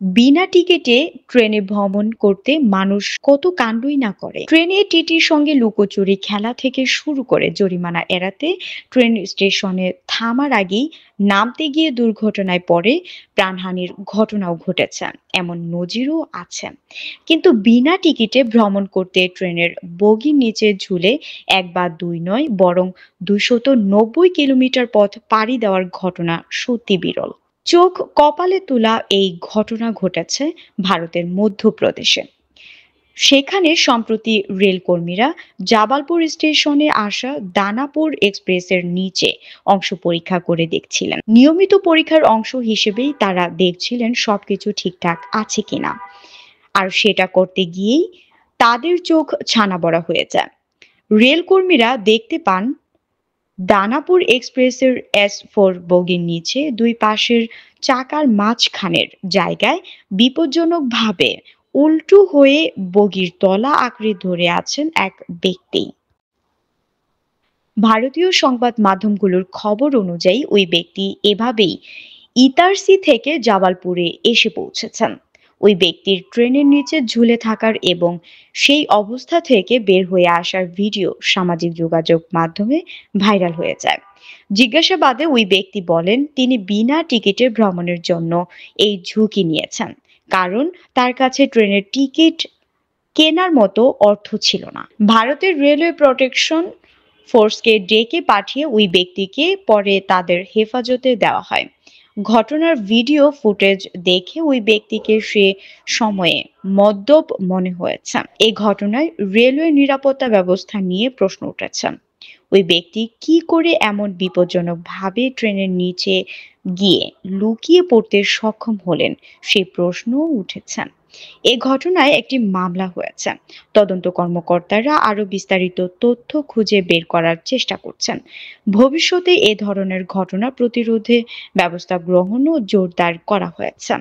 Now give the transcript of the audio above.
বিনা টিকিটে ট্রেনে ভ্রমণ করতে মানুষ কত কাণ্ডই না করে। ট্রেনে টিটির সঙ্গে লুকোচুরি খেলা থেকে শুরু করে জরিমানা এড়াতে ট্রেন স্টেশনে থামার আগেই নামতে গিয়ে দুর্ঘটনায় পড়ে প্রাণহানির ঘটনাও ঘটেছে। এমন নজিরও আছে। কিন্তু বিনা টিকিটে ভ্রমণ করতে ট্রেনের বগির নিচে ঝুলে এক বা দুই নয়, বরং ২৯০ কিলোমিটার পথ পাড়ি দেওয়ার ঘটনা সত্যি বিরল। চোখ কপালে তোলা এই ঘটনা ঘটেছে ভারতের মধ্যপ্রদেশে। সেখানে সম্প্রতি রেলকর্মীরা জাবালপুর স্টেশনে আসা দানাপুর এক্সপ্রেসের নিচে অংশ পরীক্ষা করে দেখছিলেন। নিয়মিত পরীক্ষার অংশ হিসেবেই তারা দেখছিলেন সবকিছু ঠিকঠাক আছে কিনা। আর সেটা করতে গিয়েই তাদের চোখ ছানা বড়া হয়ে যায়। রেলকর্মীরা দেখতে পান দানাপুর এক্সপ্রেসের S4 বগির নিচে দুই পাশের চাকার মাঝখানের জায়গায় বিপজ্জনকভাবে উল্টো হয়ে বগির তলা আঁকড়ে ধরে আছেন এক ব্যক্তি। ভারতীয় সংবাদ মাধ্যমগুলোর খবর অনুযায়ী ওই ব্যক্তি এভাবেই ইতারসি থেকে জাবালপুরে এসে পৌঁছেছেন। ওই ব্যক্তির ট্রেনের নিচে ঝুলে থাকার এবং সেই অবস্থা থেকে বের হয়ে আসার ভিডিও সামাজিক যোগাযোগ মাধ্যমে ভাইরাল হয়ে যায়। জিজ্ঞাসাবাদে ওই ব্যক্তি বলেন তিনি বিনা টিকিটে ভ্রমণের জন্য এই ঝুঁকি নিয়েছেন, কারণ তার কাছে ট্রেনের টিকিট কেনার মতো অর্থ ছিল না। ভারতের রেলওয়ে প্রোটেকশন ফোর্সকে ডেকে পাঠিয়ে ওই ব্যক্তিকে পরে তাদের হেফাজতে দেওয়া হয়। ঘটনার ভিডিও ফুটেজ দেখে ওই ব্যক্তিকে সে সময়ে মদ্যপ মনে হয়েছে। এই ঘটনায় রেলওয়ে নিরাপত্তা ব্যবস্থা নিয়ে প্রশ্ন উঠেছে। ওই ব্যক্তি কি করে এমন বিপজ্জনকভাবে ট্রেনের নিচে গিয়ে লুকিয়ে পড়তে সক্ষম হলেন, সেই প্রশ্নও উঠেছে। এ ঘটনায় একটি মামলা হয়েছে। তদন্ত কর্মকর্তারা আরো বিস্তারিত তথ্য খুঁজে বের করার চেষ্টা করছেন। ভবিষ্যতে এ ধরনের ঘটনা প্রতিরোধে ব্যবস্থা গ্রহণও জোরদার করা হয়েছে।